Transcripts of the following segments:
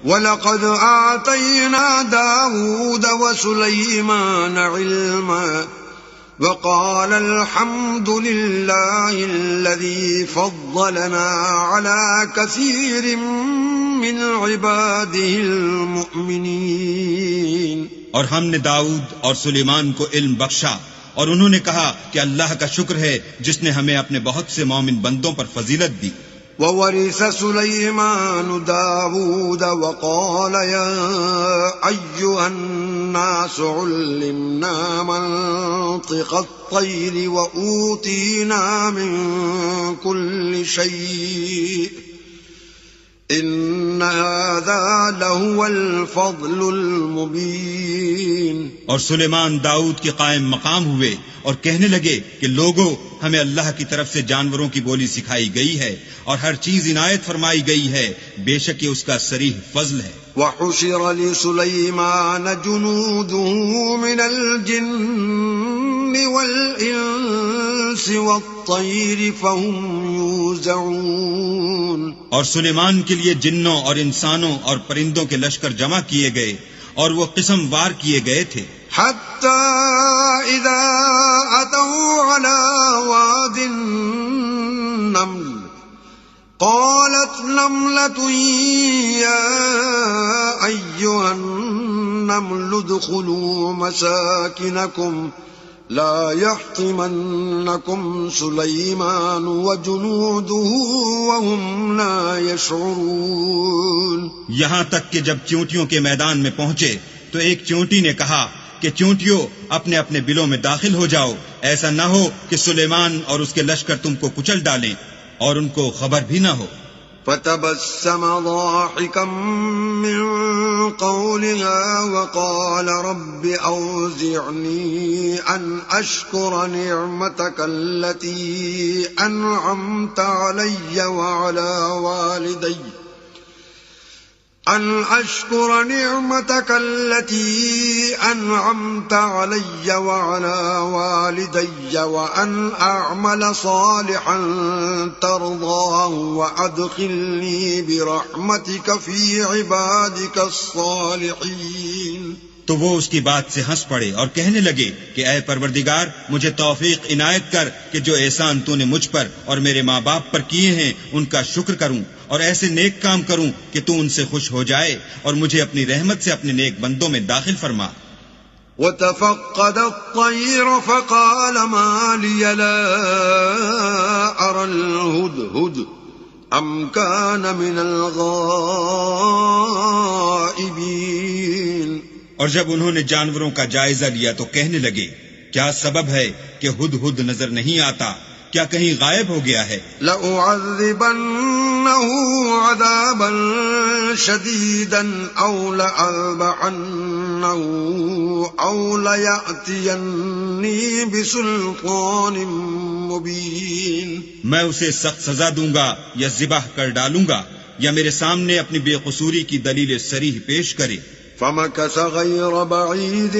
وَلَقَدْ آتَيْنَا دَاوُودَ وَسُلَيْمَانَ عِلْمًا وَقَالَ الْحَمْدُ لِلَّهِ الَّذِي فَضَّلَنَا عَلَى كَثِيرٍ مِّنْ عِبَادِهِ الْمُؤْمِنِينَ۔ اور ہم نے داؤد اور سلیمان کو علم بخشا، اور انہوں نے کہا کہ اللہ کا شکر ہے جس نے ہمیں اپنے بہت سے مومن بندوں پر فضیلت دی۔ وَوَرِثَ سُلَيْمَانُ دَاوُودَ وَقَالَ يَا أَيُّهَا النَّاسُ عُلِّمْنَا مَنطِقَ الطَّيْرِ وَأُوتِينَا مِن كُلِّ شَيْءٍ إِنَّ هَذَا لَهُوَ الْفَضْلُ الْمُبِينُ۔ اور سلیمان داؤد کے قائم مقام ہوئے اور کہنے لگے کہ لوگوں، ہمیں اللہ کی طرف سے جانوروں کی بولی سکھائی گئی ہے اور ہر چیز عنایت فرمائی گئی ہے، بے شک یہ اس کا صریح فضل ہے۔ وَحُشِرَ لِسُلَيْمَانَ جُنُودُهُ مِنَ الْجِنِّ وَالْإِنسِ وَالطَّيْرِ فَهُمْ يُوزَعُونَ۔ اور سلیمان کے لیے جنوں اور انسانوں اور پرندوں کے لشکر جمع کیے گئے اور وہ قسم وار کیے گئے تھے، حَتَّى إِذَا أَتَوْا عَلَى وَادِ النَّمْلِ قَالَتْ نَمْلَةٌ يَا أَيُّهَا النَّمْلُ ادْخُلُوا مَسَاكِنَكُمْ لَا يَحْطِمَنَّكُمْ سُلَيْمَانُ وَجُنُودُهُ وَهُمْ لَا يَشْعُرُونَ۔ یہاں تک کہ جب چیونٹیوں کے میدان میں پہنچے تو ایک چیونٹی نے کہا کہ چیونٹیوں اپنے اپنے بلوں میں داخل ہو جاؤ، ایسا نہ ہو کہ سلیمان اور اس کے لشکر تم کو کچل ڈالیں اور ان کو خبر بھی نہ ہو۔ فَتَبَسَّمَ ضَاحِكًا مِّن قَوْلِهَا وَقَالَ رَبِّ أَوْزِعْنِي أَنْ أَشْكُرَ نِعْمَتَكَ الَّتِي أَنْعَمْتَ عَلَيَّ وَعَلَى وَالِدَيَّ وَأَنْ أَعْمَلَ صَالِحًا تَرْضَاهُ وَأَدْخِلْنِي بِرَحْمَتِكَ فِي عِبَادِكَ الصَّالِحِينَ۔ تو وہ اس کی بات سے ہنس پڑے اور کہنے لگے کہ اے پروردگار، مجھے توفیق عنایت کر کہ جو احسان تو نے مجھ پر اور میرے ماں باپ پر کیے ہیں ان کا شکر کروں اور ایسے نیک کام کروں کہ تو ان سے خوش ہو جائے اور مجھے اپنی رحمت سے اپنے نیک بندوں میں داخل فرما۔ وَتَفَقَّدَ الطَّيْرَ فَقَالَ مَا لِيَ لَا أَرَى الْهُدْهُدَ أَمْ كَانَ مِنَ الْغَائِبِينَ۔ اور جب انہوں نے جانوروں کا جائزہ لیا تو کہنے لگے، کیا سبب ہے کہ ہدہد نظر نہیں آتا؟ کیا کہیں غائب ہو گیا ہے؟ لَأُعَذِّبَنَّهُ عَذَابًا شَدِيدًا أَوْ لَأَذْبَحَنَّهُ أَوْ لَيَأْتِيَنِّي بِسُلْطَانٍ مُبِينٍ۔ میں اسے سخت سزا دوں گا یا ذبح کر ڈالوں گا یا میرے سامنے اپنی بے قصوری کی دلیل صریح پیش کرے۔ فَمَكَثَ غَيْرَ بَعِيدٍ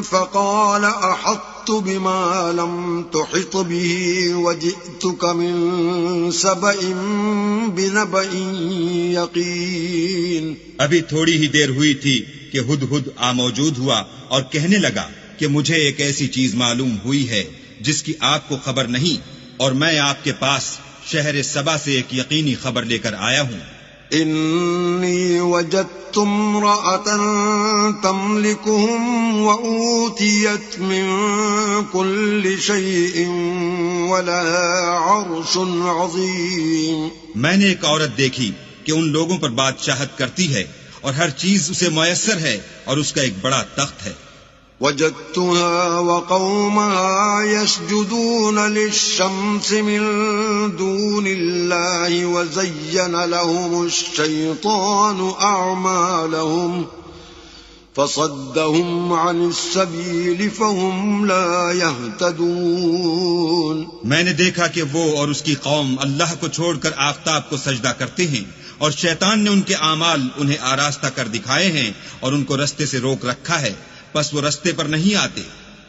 فَقَالَ أَحَطتُ بِمَا لَمْ تُحِطْ بِهِ وَجِئْتُكَ مِنْ سَبَإٍ بِنَبَإٍ يَقِينٍ۔ ابھی تھوڑی ہی دیر ہوئی تھی کہ ہدہد موجود ہوا اور کہنے لگا کہ مجھے ایک ایسی چیز معلوم ہوئی ہے جس کی آپ کو خبر نہیں، اور میں آپ کے پاس شہر سبا سے ایک یقینی خبر لے کر آیا ہوں۔ إِنِّي وَجَدتُّ امْرَأَةً تَمْلِكُهُمْ وَأُوتِيَتْ مِنْ كُلِّ شَيْءٍ وَلَهَا عَرْشٌ عَظِيمٌ۔ میں نے ایک عورت دیکھی کہ ان لوگوں پر بادشاہت کرتی ہے اور ہر چیز اسے میسر ہے اور اس کا ایک بڑا تخت ہے۔ وَجَدتُّهَا وَقَوْمَهَا يَسْجُدُونَ لِلشَّمْسِ مِن دُونِ اللَّهِ وَزَيَّنَ لَهُمُ الشَّيْطَانُ أَعْمَالَهُمْ فَصَدَّهُمْ عَنِ السَّبِيلِ فَهُمْ لَا يَهْتَدُونَ۔ میں نے دیکھا کہ وہ اور اس کی قوم اللہ کو چھوڑ کر آفتاب کو سجدہ کرتے ہیں، اور شیطان نے ان کے اعمال انہیں آراستہ کر دکھائے ہیں اور ان کو رستے سے روک رکھا ہے، پس وہ رستے پر نہیں آتے۔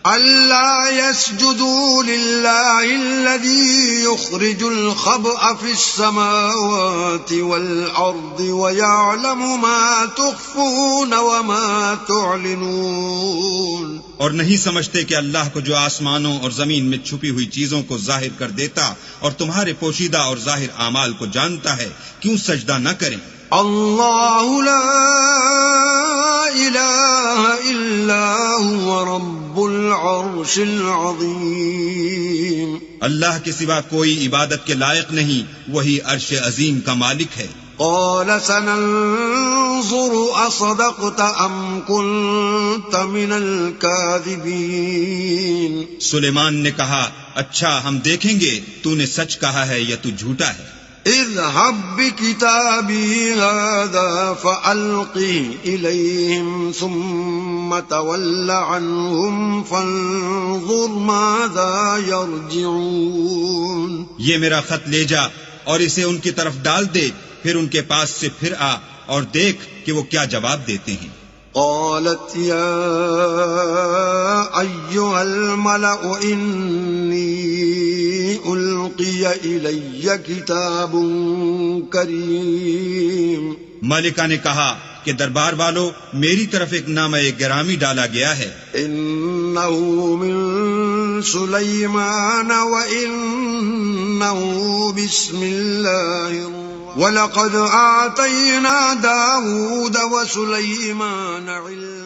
ألا يسجدوا لله الذي يخرج الخبأ في السماوات والأرض ويعلم ما تخفون وما تعلنون. اور نہیں سمجھتے کہ اللہ کو جو آسمانوں اور زمین میں چھپی ہوئی چیزوں کو ظاہر کر دیتا اور تمہارے پوشیدہ اور ظاہر اعمال کو جانتا ہے، کیوں سجدہ نہ کریں؟ اللہ لا الہ الا هو رب العرش العظیم. اللہ کے سوا کوئی عبادت کے لائق نہیں، وہی عرش عظیم کا مالک ہے. قال سننظر اصدقت ام كنت من الكاذبین. سلیمان نے کہا، اچھا ہم دیکھیں گے تو نے سچ کہا ہے یا تو جھوٹا ہے. اذهب بكتابي هذا فألقه إليهم ثم تول عنهم فانظر ماذا يرجعون. یہ میرا خط لے جا اور اسے ان کی طرف ڈال دے، پھر ان کے پاس سے پھر آ اور دیکھ کہ وہ کیا جواب دیتے ہیں. قالت يا أيها الملأ إني ألقي إلي كتاب كريم. ملکہ نے کہا کہ دربار والو، میری طرف ایک نامہ گرامی ڈالا گیا ہے. إنه من سليمان وإنه بسم الله وَلَقَدْ آتَيْنَا دَاوُودَ وَسُلَيْمَانَ عِلْمًا